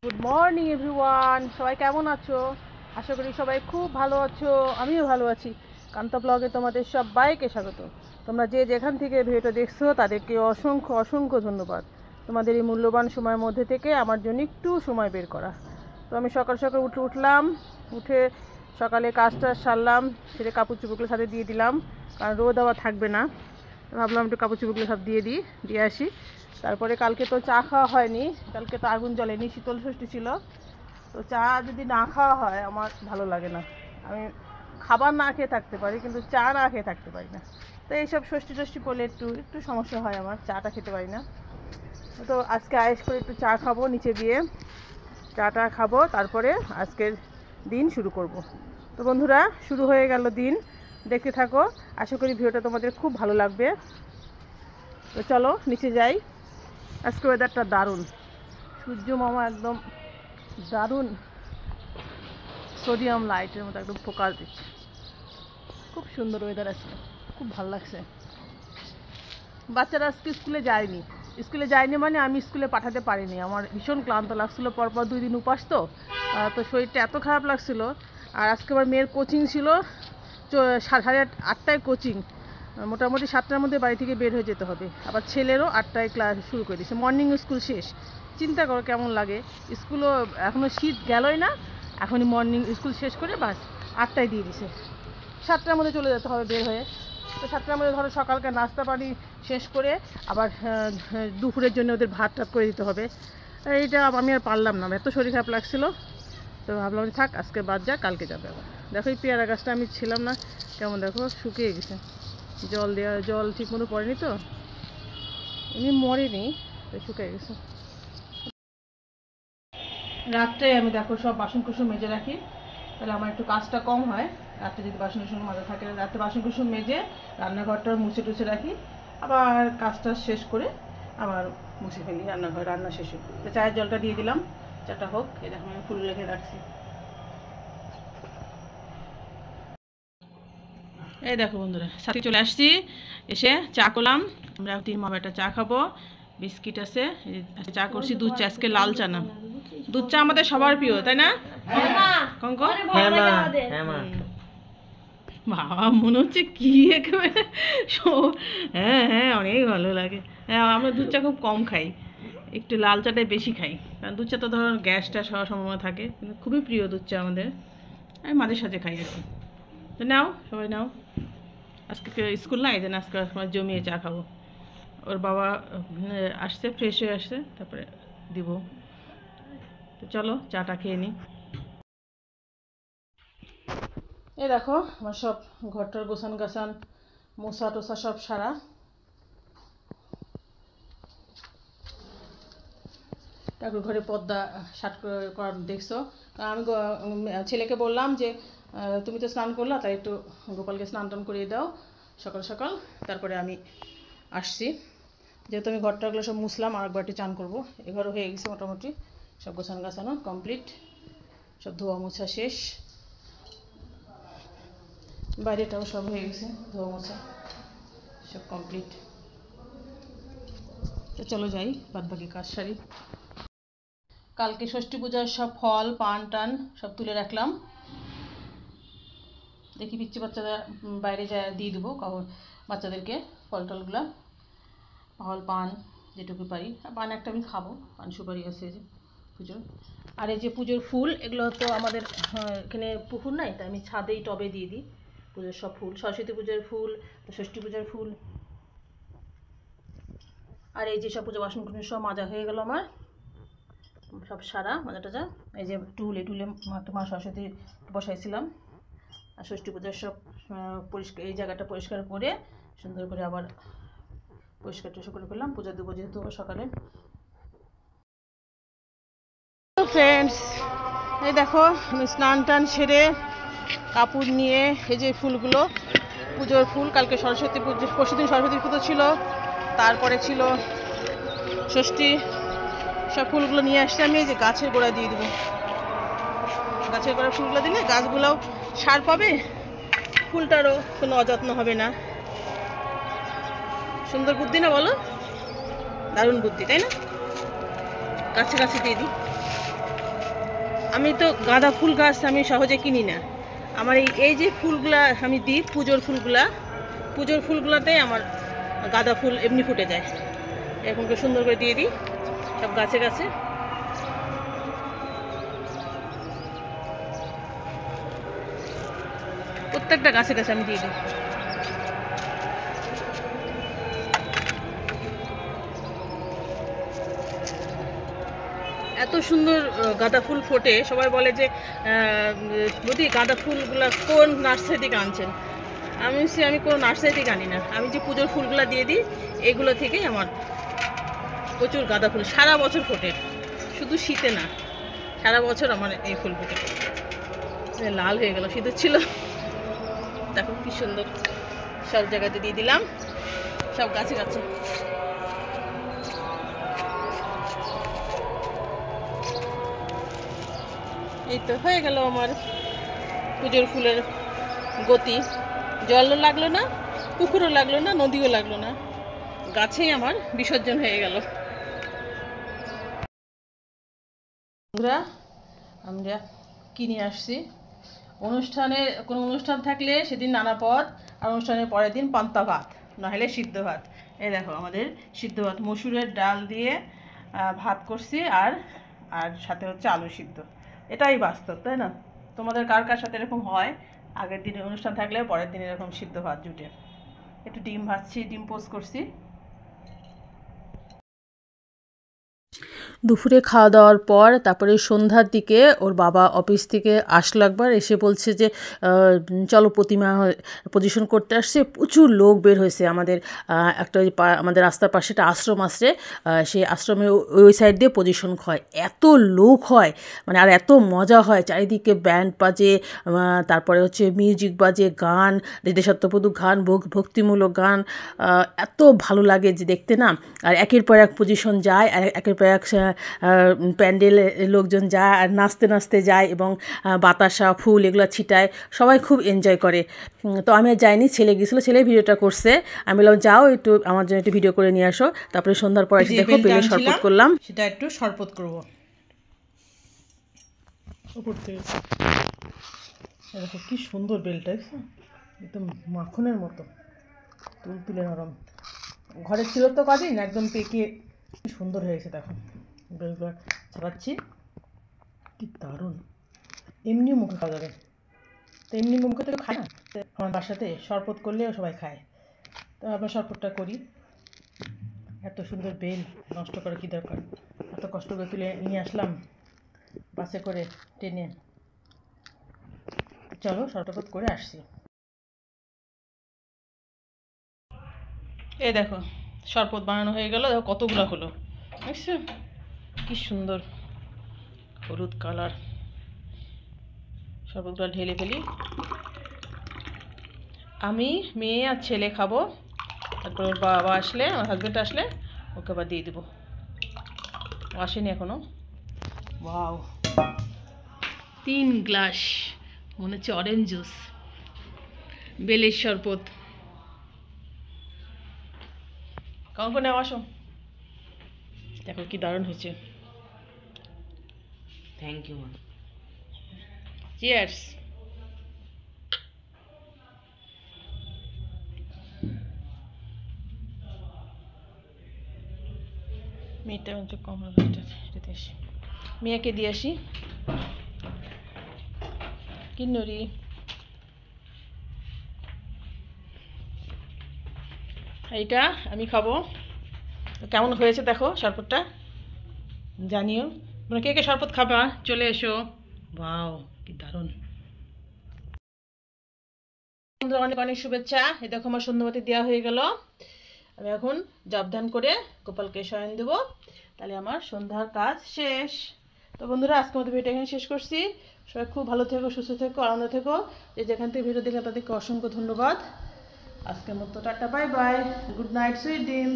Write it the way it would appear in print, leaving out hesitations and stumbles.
Good morning everyone, সবাই কেমন আছো? আশা করি সবাই খুব ভালো আছো। আমিও ভালো আছি। কান্তা ব্লগে তোমাদের সবাইকে স্বাগত। তোমরা যে যেখান থেকে ভিডিওটা দেখছো তাদেরকে অসংখ্য অসংখ্য ধন্যবাদ। তোমাদের এই মূল্যবান সময়ের মধ্যে থেকে আমার জন্য একটু সময় বের করা। তো আমি সকাল সকাল উঠলাম, উঠে সকালে কাজটা সারলাম, সেটা কাপড় চোপড়গুলো সাথে দিয়ে দিলাম, কারণ রোদ আবার থাকবে না। ভাবলাম একটু কাপড় চোপড়গুলো সব দিয়ে আসি। তারপরে কালকে তো চা খাওয়া হয়নি, কালকে তো আগুন জ্বলেনি, শীতল ষষ্ঠী ছিল। তো চা যদি না খাওয়া হয় আমার ভালো লাগে না। আমি খাবার না খেয়ে থাকতে পারি, কিন্তু চা না খেয়ে থাকতে পারি না। তো এইসব ষষ্ঠী টষ্ঠী করলে একটু একটু সমস্যা হয়, আমার চাটা খেতে পারি না। তো আজকে আয়েশ করে একটু চা খাবো, নিচে গিয়ে চাটা খাবো, তারপরে আজকের দিন শুরু করব। তো বন্ধুরা, শুরু হয়ে গেল দিন, দেখতে থাকো। আশা করি ভিডিওটা তোমাদের খুব ভালো লাগবে। তো চলো নিচে যাই। আজকে ওয়েদারটা দারুণ, সূর্য মামা একদম দারুণ সোডিয়াম লাইটের মতো একদম ফোকাস দিচ্ছে। খুব সুন্দর ওয়েদার আজকে, খুব ভালো লাগছে। বাচ্চারা আজকে স্কুলে যায়নি মানে আমি স্কুলে পাঠাতে পারিনি। আমার ভীষণ ক্লান্ত লাগছিলো, পরপর 2 দিন উপাস, তো শরীরটা এত খারাপ লাগছিলো। আর আজকে আমার মেয়ের কোচিং ছিল, 8:30টায় কোচিং। মোটামুটি 7টার মধ্যে বাড়ি থেকে বের হয়ে যেতে হবে। আবার ছেলেরও 8টায় ক্লাস শুরু করে দিয়েছে, মর্নিং স্কুল শেষ। চিন্তা করো কেমন লাগে। স্কুলও এখনও শীত গেলই না, এখনই মর্নিং স্কুল শেষ করে বাস 8টায় দিয়ে দিছে। 7টার মধ্যে চলে যেতে হবে বের হয়ে। তো 7টার মধ্যে ধরো সকালকার নাস্তা পানি শেষ করে আবার দুপুরের জন্য ওদের ভাত টাত করে দিতে হবে। এইটা আমি আর পারলাম না, এত শরীর খারাপ লাগছিলো। তো ভাবলাম থাক, আজকে বাদ যা, কালকে যাবে আবার। দেখো এই পেয়ারা গাছটা আমি ছিলাম না, কেমন দেখো শুকিয়ে গেছে। জল ঠিক মতো পড়েনি, তো এমনি মরেনি, শুকিয়ে গেছে। রাত্রে আমি দেখো সব বাসন কুসন মেজে রাখি, তাহলে আমার একটু কাজটা কম হয়। রাত্রে যদি বাসন কুসন মাজা থাকে, রাত্রে বাসন কুসন মেজে রান্নাঘরটা মুছে টুছে রাখি, আবার কাজটা শেষ করে আবার মুছে ফেলি রান্নাঘর, রান্না শেষে। তো চায়ের জলটা দিয়ে দিলাম, চাটা হোক। এই দেখো আমি ফুল রেখে রাখছি। এই দেখো বন্ধুরা, সাথে চলে আসছি, এসে চা করলাম। আমরা 3 মা বেটা চা খাবো, বিস্কিট আছে, চা করছি। দুধ চা, আজকে লাল চা না, দুধ চা আমাদের সবার প্রিয়, তাই না কঙ্কন? বাবা মনে হচ্ছে কি একেবারে। হ্যাঁ হ্যাঁ, অনেক ভালো লাগে। হ্যাঁ, আমরা দুধ চা খুব কম খাই, একটু লাল চাটাই বেশি খাই, কারণ দুধ চা তো ধরো গ্যাসটা হওয়ার সম্ভাবনা থাকে। কিন্তু খুবই প্রিয় দুধ চা আমাদের, আমি মাঝে সাঝে খাই আর কি। তো নাও, সবাই নাও। আজকে স্কুল না, এই জন্য আজকে জমিয়ে চা খাবো। ওর বাবা আসছে, ফ্রেশ হয়ে আসছে, তারপরে দিব। তো চলো চাটা খেয়ে নিই। এই দেখো আমার সব ঘরটার গোছান গাছান, মোছা টোছা সব সারা। ঠাকুর ঘরে পর্দা শার্ট করার দেখছো। আমি ছেলেকে বললাম যে তুমি তো স্নান করলা, তাই একটু গোপালকে স্নান টান করিয়ে দাও সকাল সকাল, তারপরে আমি আসছি। যেহেতু আমি ঘরটাগুলো সব মুছলাম, আর একবার একটু চান করবো। এঘরও হয়ে গেছে মোটামুটি, সব গোছান গাছানো কমপ্লিট, সব ধোয়া মোছা শেষ। বাইরেটাও সব হয়ে গেছে, ধোয়া মোছা সব কমপ্লিট। তো চলো যাই, বাদ বাকি কাজ সারি। কালকে ষষ্ঠী পূজার সব ফল পান টান সব তুলে রাখলাম। দেখি পিচ্ছি বাচ্চারা বাইরে যায় দিয়ে দেবো বাচ্চাদেরকে ফল টলগুলা, ফল পান যেটুকু পারি। পান একটা আমি খাবো, পান সুপারি আছে যে পুজোর। আর এই যে পুজোর ফুল, এগুলো তো আমাদের এখানে পুকুর নাই, তাই আমি ছাদেই টবে দিয়ে দিই পুজোর সব ফুল। সরস্বতী পুজোর ফুল, ষষ্ঠী পূজার ফুল। আর এই যে সব পুজো বাসন কুসন সব মাজা হয়ে গেল আমার, সব সারা মাজা টাজা। এই যে টুলে মা সরস্বতী বসাইছিলাম। আর ষষ্ঠী পূজার সব পরিষ্কার, এই জায়গাটা পরিষ্কার করে সুন্দর করে আবার পরিষ্কার টরিষ্কার করে ফেললাম, পূজা দেবো যেহেতু সকালে। ফ্রেন্ডস, এই দেখো আমি স্নান টান সেরে কাপড় নিয়ে, এই যে ফুলগুলো পুজোর ফুল। কালকে সরস্বতী পুজো, পরশুদিন সরস্বতী পুজো ছিল, তারপরে ছিল ষষ্ঠী। সব ফুলগুলো নিয়ে আসছি আমি, এই যে গাছের গোড়ায় দিয়ে দেবো। গাছের গোড়ায় ফুলগুলো দিলে গাছগুলোও সার পাবে, ফুলটারও কোনো অযত্ন হবে না। সুন্দর বুদ্ধি না বলো? দারুণ বুদ্ধি, তাই না? কাছে কাছে দিয়ে দিই। আমি তো গাঁদা ফুল গাছ আমি সহজে কিনি না। আমার এই যে ফুলগুলা আমি দিই, পুজোর ফুলগুলাতেই আমার গাঁদা ফুল এমনি ফুটে যায়। এরকম করে সুন্দর করে দিয়ে দিই সব গাছে গাছে। প্রত্যেকটা গাছে গাছে আমি দিয়ে দিই। এত সুন্দর গাঁদা ফুল ফোটে। সবাই বলে যে যদি গাঁদা ফুলগুলা কোন নার্সারি থেকে আনছেন। আমি কোনো নার্সারি থেকে আনি না। আমি যে পুজোর ফুলগুলা দিয়ে দিই এগুলো থেকেই আমার প্রচুর গাঁদা ফুল সারা বছর ফোটে, শুধু শীতে না, সারা বছর আমার এই ফুল ফোটে। লাল হয়ে গেল, শীতের ছিল। দেখো কি সুন্দর, সব জায়গাতে দিয়ে দিলাম, সব গাছে গাছে। এই তো হয়ে গেল আমার পুজোর ফুলের গতি। জলও লাগলো না, পুকুরও লাগলো না, নদীও লাগলো না, গাছেই আমার বিসর্জন হয়ে গেল। আমরা কিনে আসছি কোনো অনুষ্ঠান থাকলে সেদিন নানা পদ, আর অনুষ্ঠানের পরের দিন পান্তা ভাত, নাহলে সিদ্ধ ভাত। এই দেখো আমাদের সিদ্ধ ভাত, মসুরের ডাল দিয়ে ভাত করছি, আর সাথে হচ্ছে আলু সিদ্ধ। এটাই বাস্তব, তাই না? তোমাদের কার কার সাথে এরকম হয়? আগের দিনে অনুষ্ঠান থাকলে পরের দিন এরকম সিদ্ধ ভাত জুটে। একটু ডিম ভাজছি, ডিম পোস্ট করছি। দুপুরে খাওয়া দাওয়ার পর তারপরে সন্ধ্যার দিকে ওর বাবা অফিস থেকে আসলো একবার, এসে বলছে যে চলো প্রতিমা পজিশন করতে আসছে। প্রচুর লোক বের হয়েছে। আমাদের আমাদের রাস্তার পাশে একটা আশ্রম আসছে, সেই আশ্রমে ওই সাইড দিয়ে পজিশন হয়। এত লোক হয় মানে, আর এত মজা হয়। চারিদিকে ব্যান্ড বাজে, তারপরে হচ্ছে মিউজিক বাজে, গান, দেশাত্মবোধক গান, ভক্তিমূলক গান। এত ভালো লাগে যে দেখতে না। আর একের পর এক পজিশন যায়, আর একের পর এক প্যান্ডেলে লোকজন যায়, আর নাচতে নাচতে যায়, এবং বাতাসা ফুল এগুলো ছিটায়। সবাই খুব এনজয় করে। তো আমি আর যাইনি, ছেলে গেছিলো, ছেলে ভিডিওটা করছে। আমি বললাম যাও একটু আমার জন্য একটু ভিডিও করে নিয়ে আসো। তারপরে সন্ধ্যার পরে দেখো বেলের শরবত করলাম, সেটা একটু শরবত করবো উপর থেকে। দেখো কি সুন্দর বেলটা, একদম মাখনের মতো তুলতুলে নরম। ঘরে ছিল তো কদিন, একদম পেকে সুন্দর হয়ে গেছে। দেখো বেলগুলো ছাড়াচ্ছি, কি দারুণ। এমনি মুখে খাওয়া যাবে, তো এমনি মুখে তো খায় না। আমার বাসাতে শরবত করলেও সবাই খায়, তো আমরা শরবতটা করি। এত সুন্দর বেল নষ্ট করে কি দরকার? এত কষ্ট করে তুলে নিয়ে আসলাম বাসে করে, ট্রেনে। চলো শরবত করে আসছি। এই দেখো শরবত বানানো হয়ে গেল। দেখো কতগুলো হলো, বুঝছো? কি সুন্দর হলুদ কালার। শরবতগুলো ঢেলে ফেলি। আমি, মেয়ে আর ছেলে খাবো, তারপর ওর বাবা আসলে, আমার হাজব্যান্ড আসলে ওকে আবার দিয়ে দেবো। ও আসেনি এখনো। ওয়াও, 3 গ্লাস, মনে হচ্ছে অরেঞ্জ জুস, বেলের শরবত। কেমন করে আসো, দেখো কি দারুণ হয়েছে। থ্যাংক ইউ মা। চিয়ার্স। মেয়েটা হচ্ছে কম, এটাতে আসি, মেয়েকে দিয়ে আসি। কিন্নরি, এইটা আমি খাবো। কেমন হয়েছে দেখো শরবতটা, জানিও। তোমরা কে কে শরবত খাবা চলে এসো। ওয়াও কি দারুণ। অনেক অনেক শুভেচ্ছা। এই দেখো আমার সন্ধ্যাবাতি দেওয়া হয়ে গেল। আমি এখন জবধান করে গোপালকে শয়ন দেবো, তাহলে আমার সন্ধ্যার কাজ শেষ। তো বন্ধুরা, আজকের মতো ভিডিও এখানে শেষ করছি। সবাই খুব ভালো থেকো, সুস্থ থেকো, আনন্দ থেকো। যে যেখান থেকে ভিডিও দেখলে তাদেরকে অসংখ্য ধন্যবাদ। আজকের মতো tata, bye bye, good night, sweet dream.